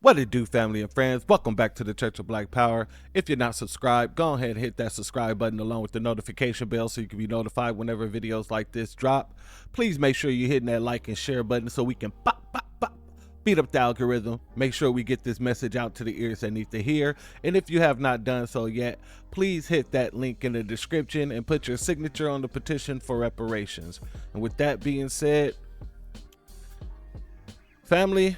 What it do, family and friends? Welcome back to the Church of Black Power. If you're not subscribed, go ahead and hit that subscribe button along with the notification bell so you can be notified whenever videos like this drop. Please make sure you're hitting that like and share button so we can beat up the algorithm. Make sure we get this message out to the ears that need to hear. And if you have not done so yet, please hit that link in the description and put your signature on the petition for reparations. And with that being said, family,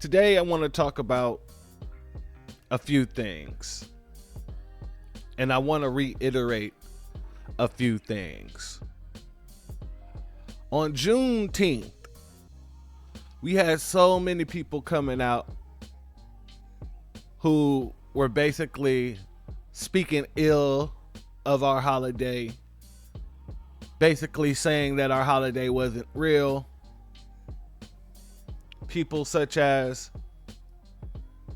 today I want to talk about a few things, and I want to reiterate a few things. On Juneteenth, we had so many people coming out who were basically speaking ill of our holiday, basically saying that our holiday wasn't real. People such as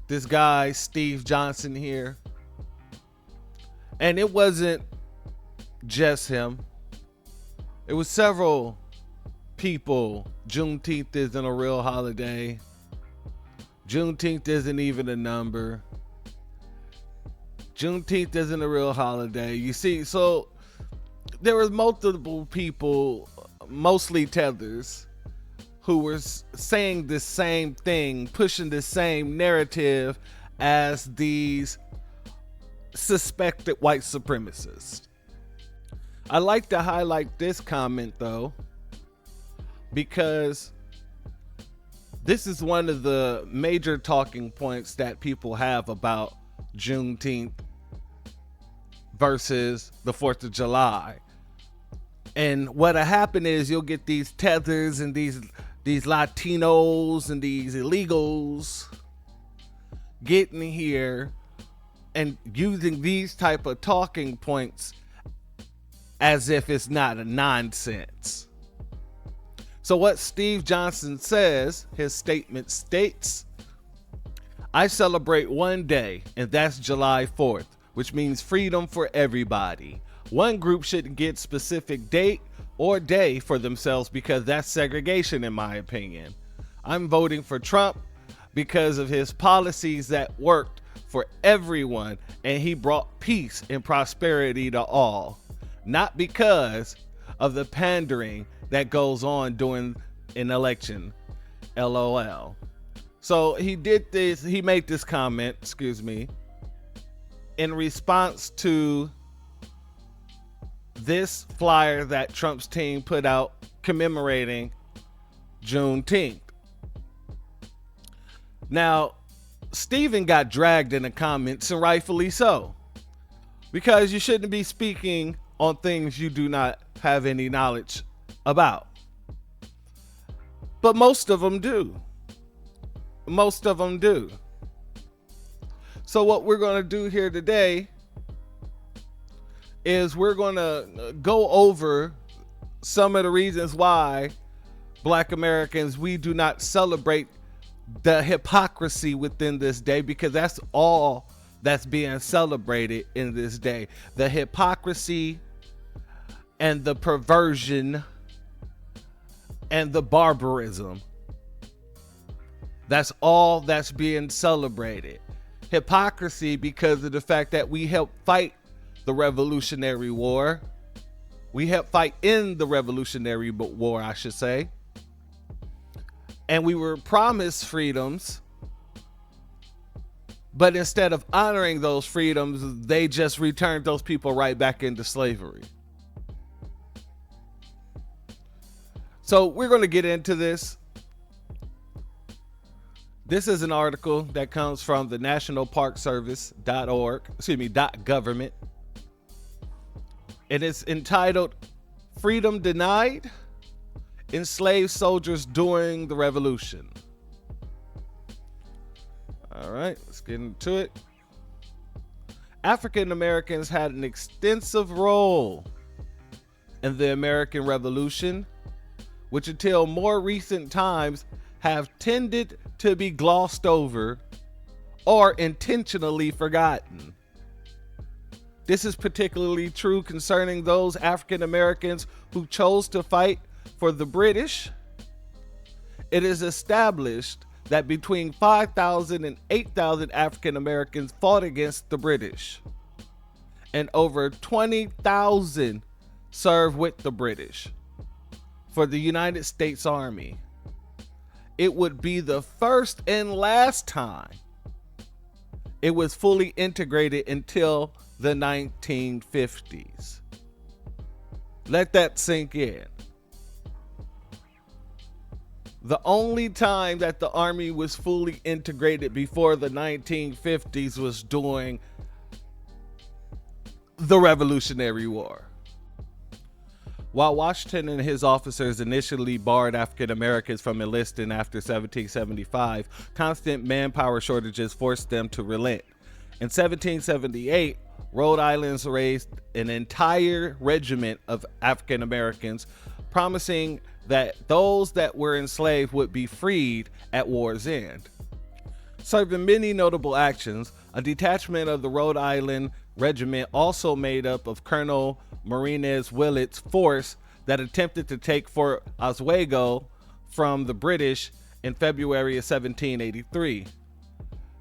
this guy, Steve Johnson here. And it wasn't just him. It was several people. Juneteenth isn't a real holiday. Juneteenth isn't even a number. Juneteenth isn't a real holiday. You see, so there was multiple people, mostly tethers, who were saying the same thing, pushing the same narrative as these suspected white supremacists. I like to highlight this comment though, because this is one of the major talking points that people have about Juneteenth versus the 4th of July. And what'll happen is you'll get these tethers and these Latinos and these illegals getting here and using these type of talking points as if it's not a nonsense. So what Steve Johnson says, his statement states, "I celebrate one day, and that's July 4th, which means freedom for everybody. One group shouldn't get specific date or day for themselves because that's segregation in my opinion. I'm voting for Trump because of his policies that worked for everyone and he brought peace and prosperity to all, not because of the pandering that goes on during an election, LOL." So he made this comment, in response to this flyer that Trump's team put out commemorating Juneteenth. Now, Stephen got dragged in the comments, and rightfully so, because you shouldn't be speaking on things you do not have any knowledge about. But most of them do. So what we're going to do here today is we're going to go over some of the reasons why Black Americans, we do not celebrate the hypocrisy within this day, because that's all that's being celebrated in this day. The hypocrisy and the perversion and the barbarism. That's all that's being celebrated. Hypocrisy because of the fact that we helped fight the Revolutionary War. We helped fight in the Revolutionary War, I should say. And we were promised freedoms, but instead of honoring those freedoms, they just returned those people right back into slavery. So we're going to get into this. This is an article that comes from the nationalparkservice.org, and it's entitled "Freedom Denied? Enslaved Soldiers During the Revolution." All right, let's get into it. African Americans had an extensive role in the American Revolution, which until more recent times have tended to be glossed over or intentionally forgotten. This is particularly true concerning those African Americans who chose to fight for the British. It is established that between 5,000 and 8,000 African Americans fought against the British, and over 20,000 served with the British for the United States Army. It would be the first and last time it was fully integrated until the 1950s. Let that sink in. The only time that the Army was fully integrated before the 1950s was during the Revolutionary War. While Washington and his officers initially barred African Americans from enlisting after 1775, constant manpower shortages forced them to relent. In 1778, Rhode Island raised an entire regiment of African Americans, promising that those that were enslaved would be freed at war's end. Serving many notable actions, a detachment of the Rhode Island Regiment, also made up of Colonel Martinez Willett's force that attempted to take Fort Oswego from the British in February of 1783.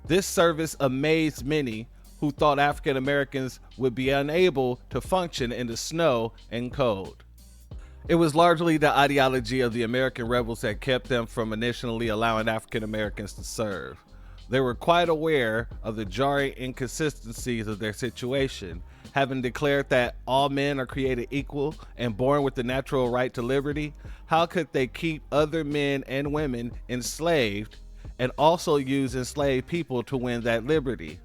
This service amazed many who thought African Americans would be unable to function in the snow and cold. It was largely the ideology of the American rebels that kept them from initially allowing African Americans to serve. They were quite aware of the jarring inconsistencies of their situation, having declared that all men are created equal and born with the natural right to liberty. How could they keep other men and women enslaved and also use enslaved people to win that liberty?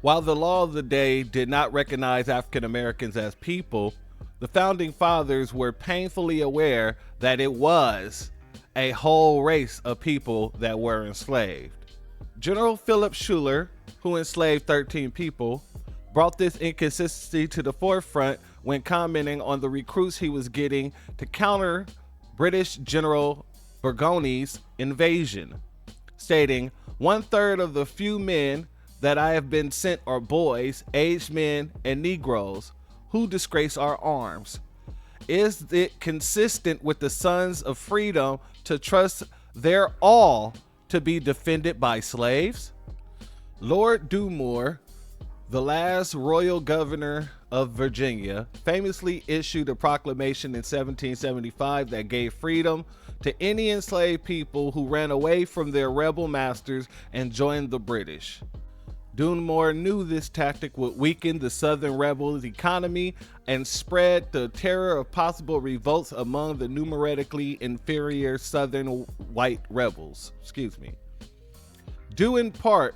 While the law of the day did not recognize African Americans as people, the founding fathers were painfully aware that it was a whole race of people that were enslaved. General Philip Schuyler, who enslaved 13 people, brought this inconsistency to the forefront when commenting on the recruits he was getting to counter British General Burgoyne's invasion, stating, "1/3 of the few men that I have been sent are boys, aged men, and Negroes who disgrace our arms. Is it consistent with the sons of freedom to trust their all to be defended by slaves?" Lord Dunmore, the last royal governor of Virginia, famously issued a proclamation in 1775 that gave freedom to any enslaved people who ran away from their rebel masters and joined the British. Dunmore knew this tactic would weaken the Southern rebels' economy and spread the terror of possible revolts among the numerically inferior Southern white rebels. Due in part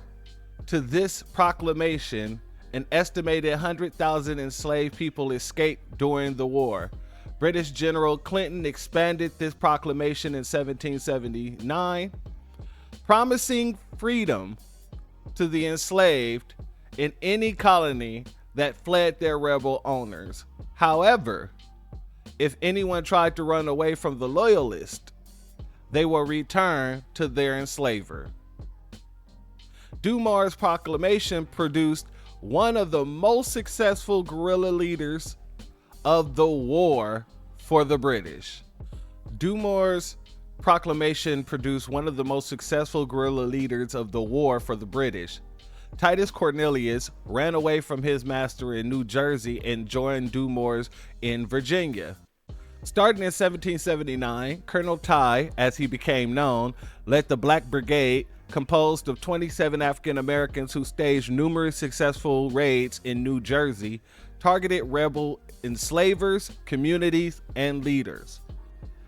to this proclamation, an estimated 100,000 enslaved people escaped during the war. British General Clinton expanded this proclamation in 1779, promising freedom to the enslaved in any colony that fled their rebel owners. However, if anyone tried to run away from the loyalists, they were returned to their enslaver. Dunmore's proclamation produced one of the most successful guerrilla leaders of the war for the British. Dunmore's proclamation produced one of the most successful guerrilla leaders of the war for the British. Titus Cornelius ran away from his master in New Jersey and joined Dunmore's in Virginia. Starting in 1779, Colonel Ty, as he became known, led the Black Brigade, composed of 27 African Americans who staged numerous successful raids in New Jersey, targeted rebel enslavers, communities, and leaders.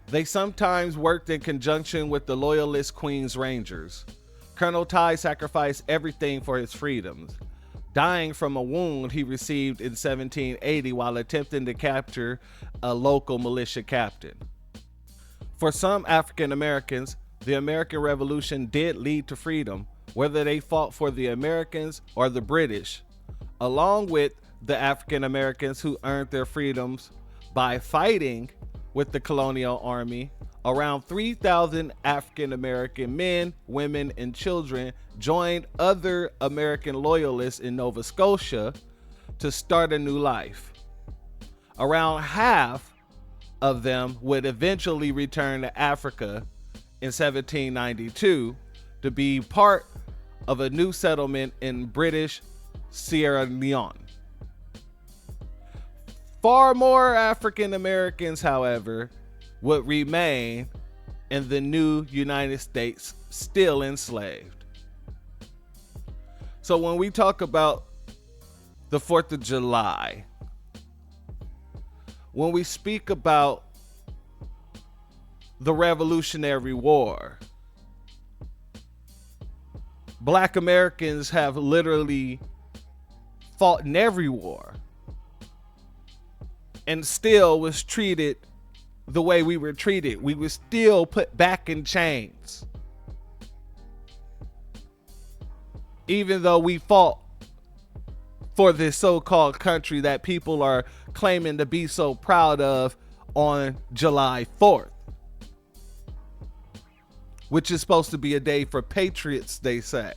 They sometimes worked in conjunction with the loyalist Queen's Rangers. Colonel Ty sacrificed everything for his freedoms, dying from a wound he received in 1780 while attempting to capture a local militia captain. For some African Americans, the American Revolution did lead to freedom, whether they fought for the Americans or the British, along with the African Americans who earned their freedoms by fighting with the colonial army. Around 3,000 African American men, women, and children joined other American loyalists in Nova Scotia to start a new life. Around half of them would eventually return to Africa in 1792 to be part of a new settlement in British Sierra Leone. Far more African Americans, however, would remain in the new United States, still enslaved. So when we talk about the 4th of July, when we speak about the Revolutionary War, Black Americans have literally fought in every war and still was treated the way we were treated. We were still put back in chains, even though we fought for this so-called country that people are claiming to be so proud of on July 4th, which is supposed to be a day for patriots, they say.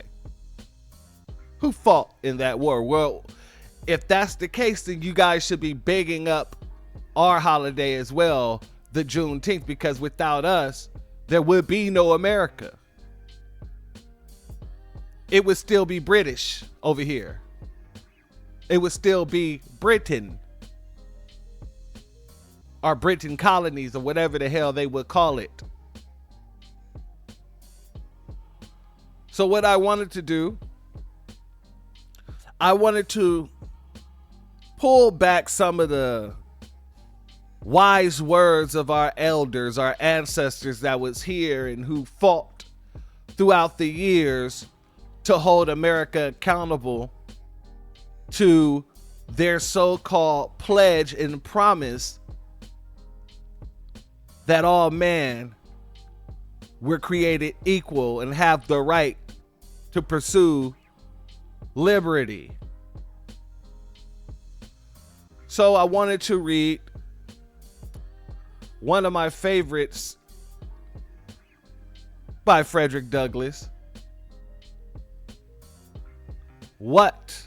Who fought in that war? Well, if that's the case, then you guys should be bigging up our holiday as well, the Juneteenth, because without us, there would be no America. It would still be British over here. It would still be Britain, or Britain colonies, or whatever the hell they would call it. So what I wanted to do, I wanted to pull back some of the wise words of our elders, our ancestors that was here and who fought throughout the years to hold America accountable to their so-called pledge and promise that all men were created equal and have the right to pursue liberty. So I wanted to read one of my favorites by Frederick Douglass. What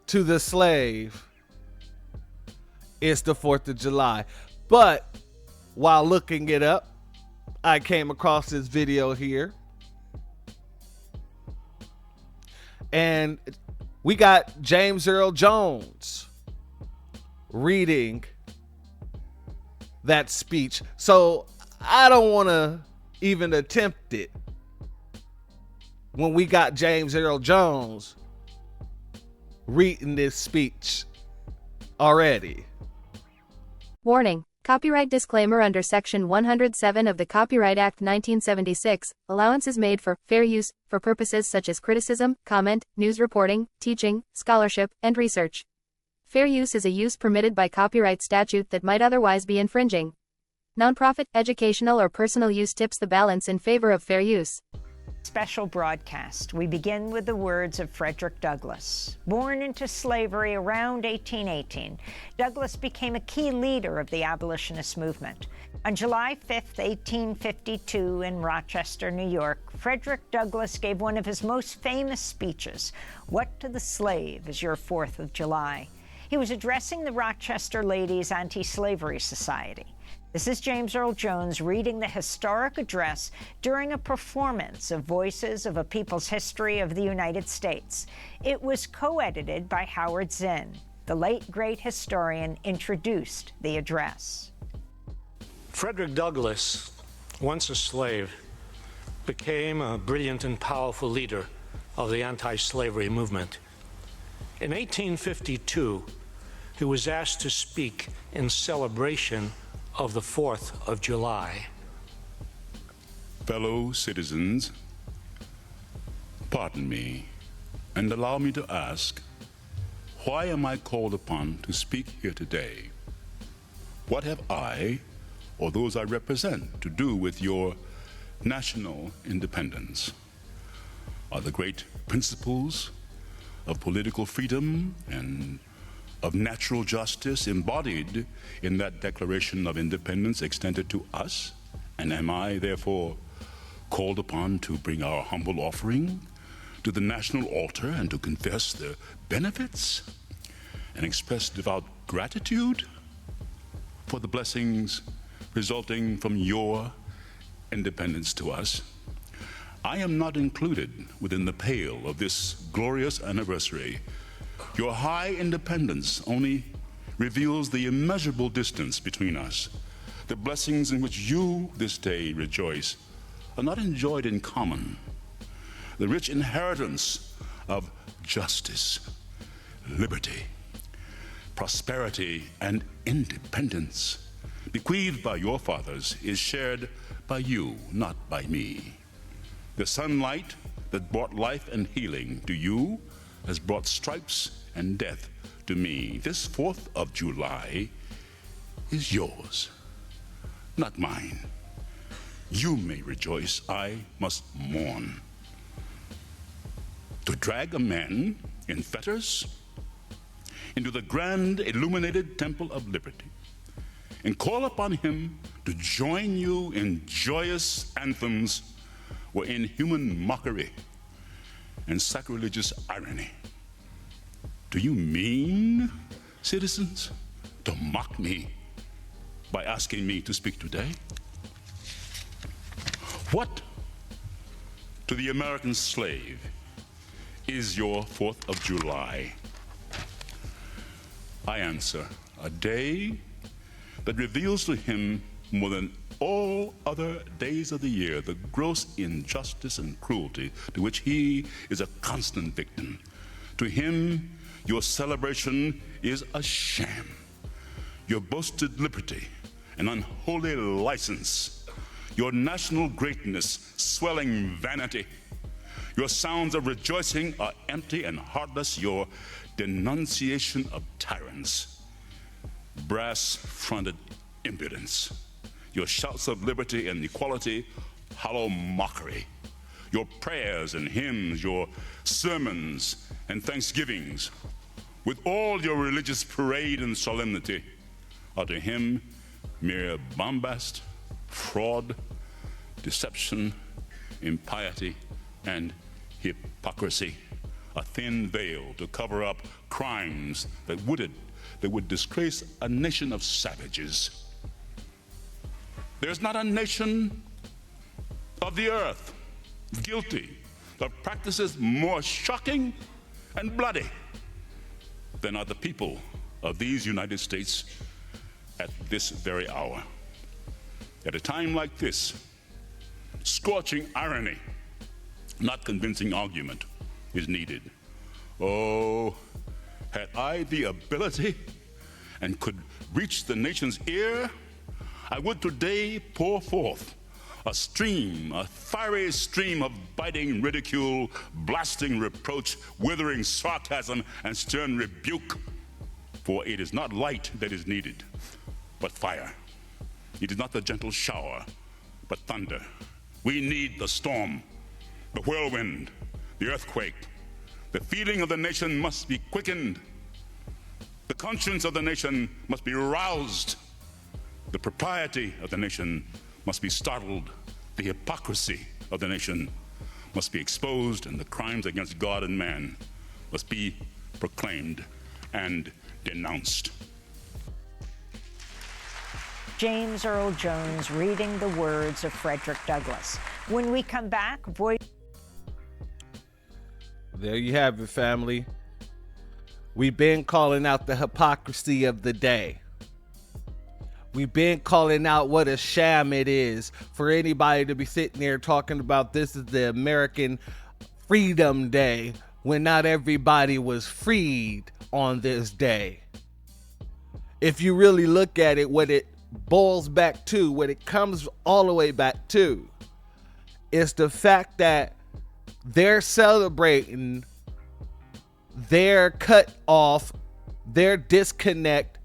to the slave is the 4th of July? But while looking it up, I came across this video here. And we got James Earl Jones reading that speech. So I don't want to even attempt it when we got James Earl Jones reading this speech already. Warning. Copyright disclaimer. Under Section 107 of the Copyright Act 1976, allowance is made for fair use for purposes such as criticism, comment, news reporting, teaching, scholarship, and research. Fair use is a use permitted by copyright statute that might otherwise be infringing. Nonprofit, educational, or personal use tips the balance in favor of fair use. Special broadcast. We begin with the words of Frederick Douglass. Born into slavery around 1818, Douglass became a key leader of the abolitionist movement. On July 5, 1852, in Rochester, New York, Frederick Douglass gave one of his most famous speeches, "What to the Slave is Your 4th of July?" He was addressing the Rochester Ladies Anti-Slavery Society. This is James Earl Jones reading the historic address during a performance of Voices of a People's History of the United States. It was co-edited by Howard Zinn. The late great historian introduced the address. Frederick Douglass, once a slave, became a brilliant and powerful leader of the anti-slavery movement. In 1852, he was asked to speak in celebration of the 4th of July. Fellow citizens, pardon me and allow me to ask, why am I called upon to speak here today? What have I, or those I represent, to do with your national independence? Are the great principles of political freedom and of natural justice embodied in that Declaration of Independence extended to us? And am I therefore called upon to bring our humble offering to the national altar and to confess the benefits and express devout gratitude for the blessings resulting from your independence to us, I am not included within the pale of this glorious anniversary. Your high independence only reveals the immeasurable distance between us. The blessings in which you this day rejoice are not enjoyed in common. The rich inheritance of justice, liberty, prosperity, and independence bequeathed by your fathers is shared by you, not by me. The sunlight that brought life and healing to you has brought stripes and death to me. This 4th of July is yours, not mine. You may rejoice, I must mourn. To drag a man in fetters into the grand illuminated temple of liberty and call upon him to join you in joyous anthems were inhuman mockery and sacrilegious irony. Do you mean, citizens, to mock me by asking me to speak today? What to the American slave is your 4th of July? I answer, a day that reveals to him more than all other days of the year the gross injustice and cruelty to which he is a constant victim. To him, your celebration is a sham. Your boasted liberty, an unholy license. Your national greatness, swelling vanity. Your sounds of rejoicing are empty and heartless. Your denunciation of tyrants, brass-fronted impudence. Your shouts of liberty and equality, hollow mockery. Your prayers and hymns, your sermons and thanksgivings, with all your religious parade and solemnity, are to him mere bombast, fraud, deception, impiety, and hypocrisy. A thin veil to cover up crimes that would disgrace a nation of savages. There's not a nation of the earth guilty of practices more shocking and bloody than are the people of these United States at this very hour. At a time like this, scorching irony, not convincing argument, is needed. Oh, had I the ability and could reach the nation's ear, I would today pour forth a fiery stream of biting ridicule, blasting reproach, withering sarcasm, and stern rebuke. For it is not light that is needed, but fire. It is not the gentle shower, but thunder. We need the storm, the whirlwind, the earthquake. The feeling of the nation must be quickened. The conscience of the nation must be roused. The propriety of the nation must be startled. The hypocrisy of the nation must be exposed, and the crimes against God and man must be proclaimed and denounced. James Earl Jones reading the words of Frederick Douglass. When we come back, There you have it, family. We've been calling out the hypocrisy of the day. We've been calling out what a sham it is for anybody to be sitting there talking about this is the American Freedom Day when not everybody was freed on this day. If you really look at it, what it boils back to, what it comes all the way back to, is the fact that they're celebrating their cut off, their disconnect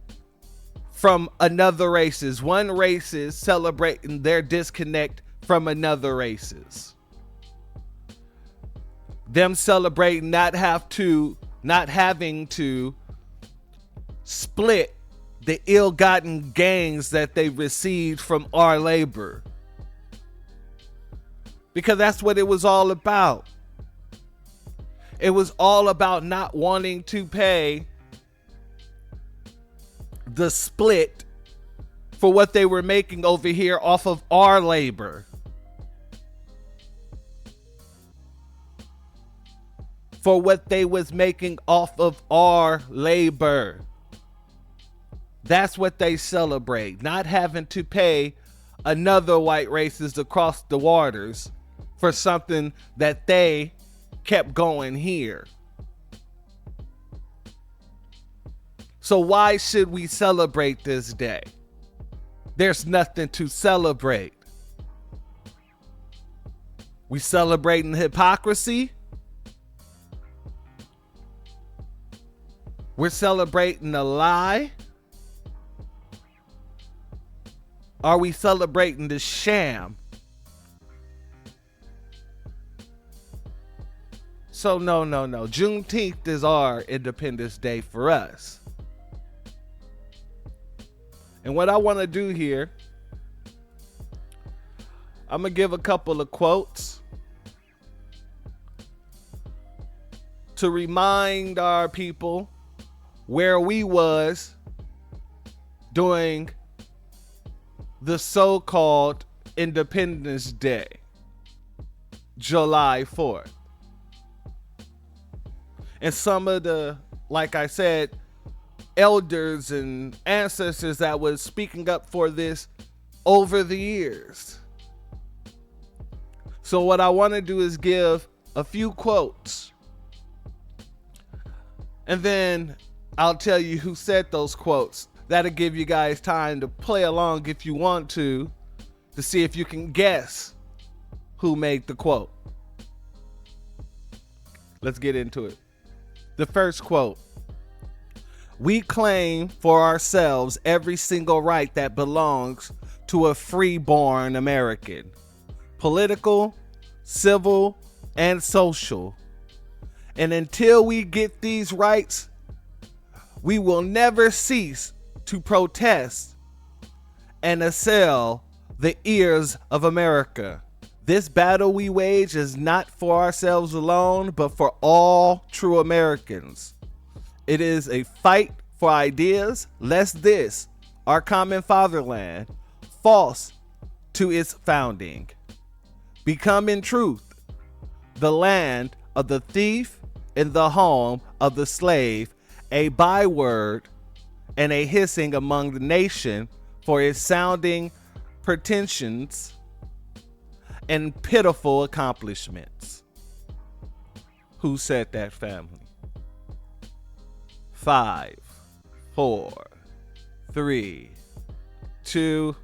from another races. One race is celebrating their disconnect from another races. Them celebrating not having to split the ill-gotten gains that they received from our labor. Because that's what it was all about. It was all about not wanting to pay the split for what they were making over here off of our labor. for what they was making off of our labor. That's what they celebrate, not having to pay another white racist across the waters for something that they kept going here. So why should we celebrate this day? There's nothing to celebrate. We celebrating hypocrisy. We're celebrating a lie. Are we celebrating the sham? So no. Juneteenth is our Independence Day for us. And what I want to do here, I'm going to give a couple of quotes to remind our people where we was during the so-called Independence Day, July 4th. And some of the, like I said, elders and ancestors that was speaking up for this over the years. So what I want to do is give a few quotes, and then I'll tell you who said those quotes. That'll give you guys time to play along if you want to see if you can guess who made the quote. Let's get into it. The first quote: "We claim for ourselves every single right that belongs to a free-born American, political, civil, and social. And until we get these rights, we will never cease to protest and assail the ears of America. This battle we wage is not for ourselves alone, but for all true Americans. It is a fight for ideas, lest this, our common fatherland, false to its founding, become in truth the land of the thief and the home of the slave, a byword and a hissing among the nation for its sounding pretensions and pitiful accomplishments." Who said that, family? 5, 4, 3, 2.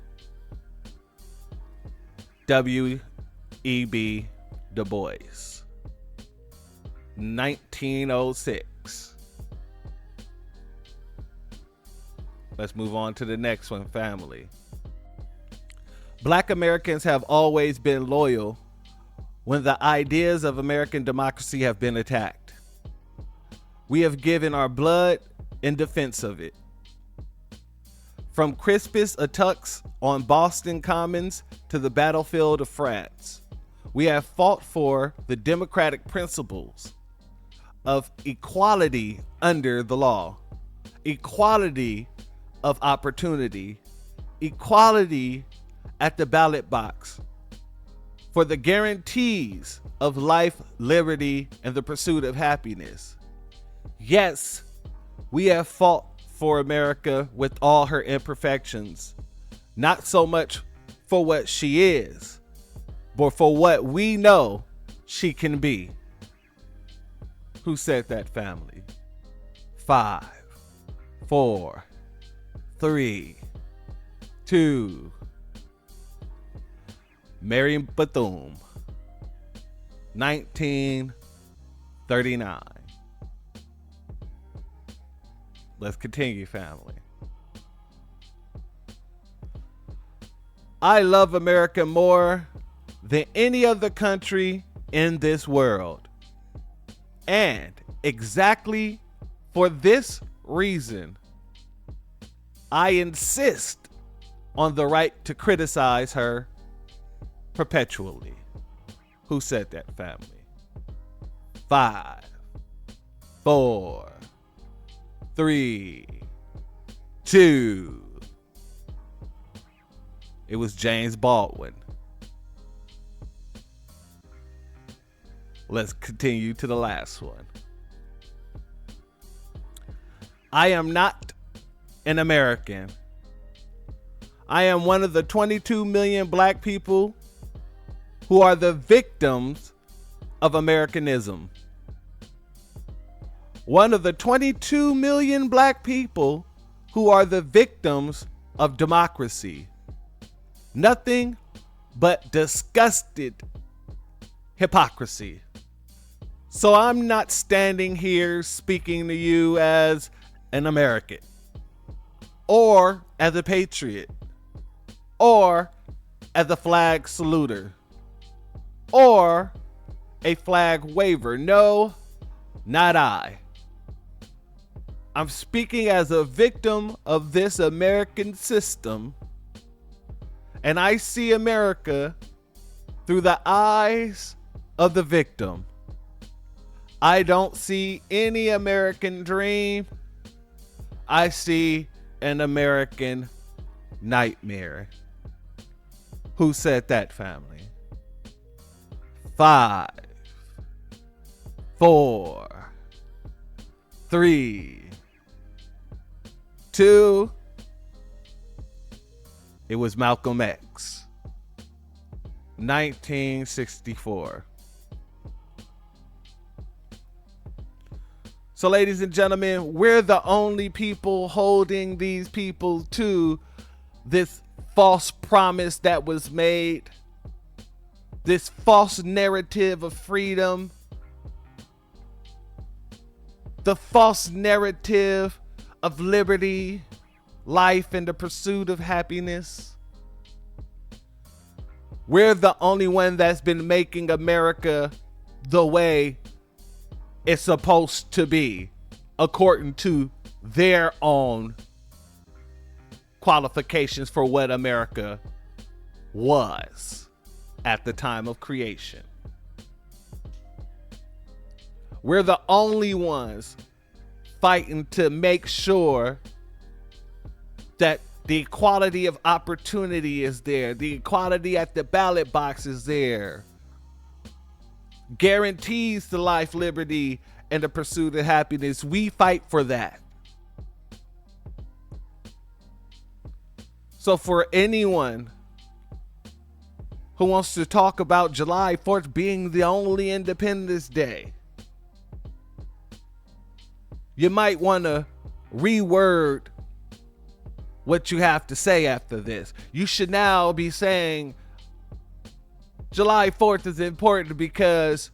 W.E.B. Du Bois, 1906. Let's move on to the next one, family. Black Americans have always been loyal when the ideas of American democracy have been attacked. We have given our blood in defense of it. From Crispus Attucks on Boston Commons to the battlefield of France, we have fought for the democratic principles of equality under the law, equality of opportunity, equality at the ballot box, for the guarantees of life, liberty, and the pursuit of happiness. Yes, we have fought for America with all her imperfections, not so much for what she is, but for what we know she can be. Who said that, family? 5, 4, 3, 2. Mary Bethune, 1939. Let's continue, family. I love America more than any other country in this world. And exactly for this reason, I insist on the right to criticize her perpetually. Who said that, family? 5, 4, 3, 2. It was James Baldwin. Let's continue to the last one. I am not an American. I am one of the 22 million black people who are the victims of Americanism. One of the 22 million black people who are the victims of democracy. Nothing but disgusted hypocrisy. So I'm not standing here speaking to you as an American, or as a patriot, or as a flag saluter, or a flag waver. No, not I. I'm speaking as a victim of this American system, and I see America through the eyes of the victim. I don't see any American dream. I see an American nightmare. Who said that, family? 5, 4, 3, 2. It was Malcolm X. 1964. So, ladies and gentlemen, we're the only people holding these people to this false promise that was made, this false narrative of freedom, the false narrative of liberty, life, and the pursuit of happiness. We're the only one that's been making America the way it's supposed to be, according to their own qualifications for what America was at the time of creation. We're the only ones fighting to make sure that the equality of opportunity is there, the equality at the ballot box is there, guarantees to life, liberty, and the pursuit of happiness. We fight for that. So for anyone who wants to talk about July 4th being the only Independence Day, you might want to reword what you have to say after this. You should now be saying July 4th is important because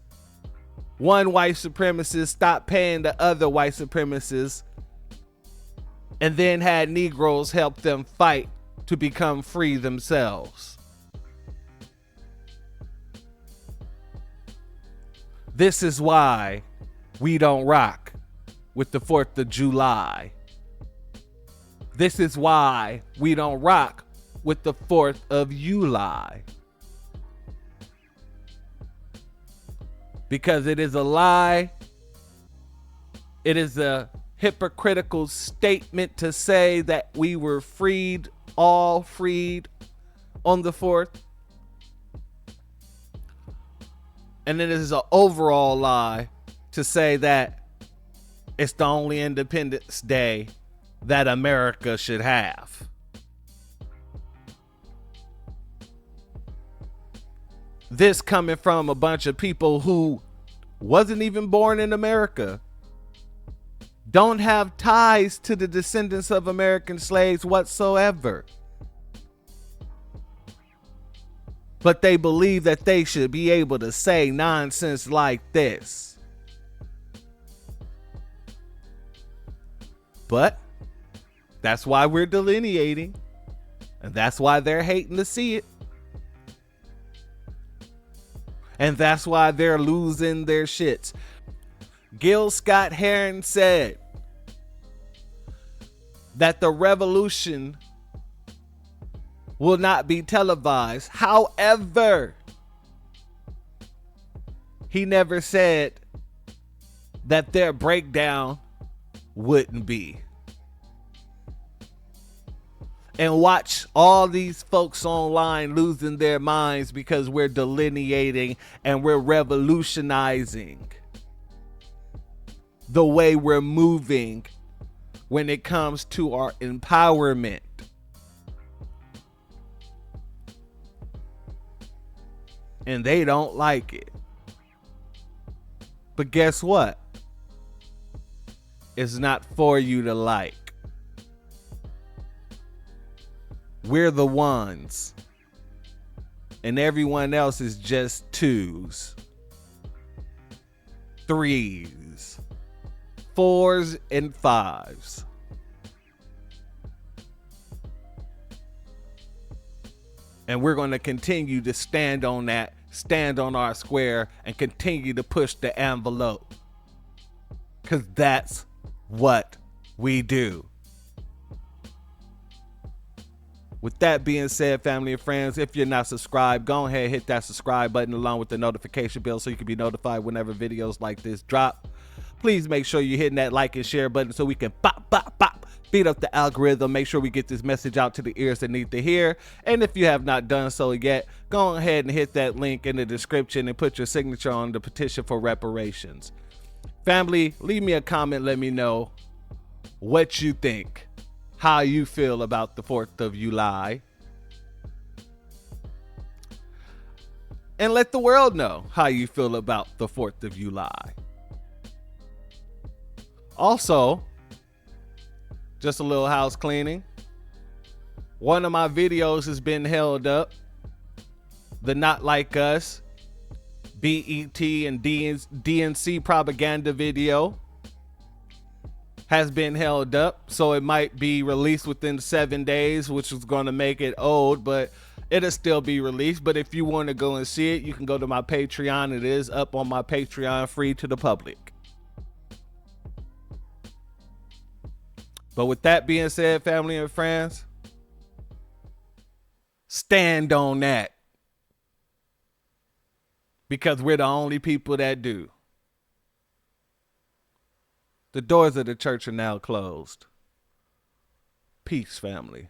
one white supremacist stopped paying the other white supremacists and then had Negroes help them fight to become free themselves. This is why we don't rock with the 4th of July. This is why we don't rock with the 4th of July. Because it is a lie. It is a hypocritical statement to say that we were freed, all freed on the 4th. And it is an overall lie to say that it's the only Independence Day that America should have. This coming from a bunch of people who wasn't even born in America, don't have ties to the descendants of American slaves whatsoever. But they believe that they should be able to say nonsense like this. But that's why we're delineating, and that's why they're hating to see it. And that's why they're losing their shits. Gil Scott Heron said that the revolution will not be televised. However, he never said that their breakdown wouldn't be. and watch all these folks online losing their minds because we're delineating and we're revolutionizing the way we're moving when it comes to our empowerment. And they don't like it. But guess what? It's not for you to like. We're the ones. And everyone else is just twos, threes, fours, and fives. And we're going to continue to stand on that, stand on our square, and continue to push the envelope. Because that's what we do. With that being said, family and friends, if you're not subscribed, go ahead and hit that subscribe button along with the notification bell so you can be notified whenever videos like this drop. Please make sure you're hitting that like and share button so we can beat up the algorithm. Make sure we get this message out to the ears that need to hear. And if you have not done so yet, go ahead and hit that link in the description and put your signature on the petition for reparations. Family, leave me a comment. Let me know what you think, how you feel about the 4th of July. And let the world know how you feel about the 4th of July. Also, just a little house cleaning. One of my videos has been held up. The Not Like Us, BET and DNC propaganda video has been held up. So it might be released within 7 days, which is going to make it old, but it'll still be released. But if you want to go and see it, you can go to my Patreon. It is up on my Patreon, free to the public. But with that being said, family and friends, stand on that. Because we're the only people that do. The doors of the church are now closed. Peace, family.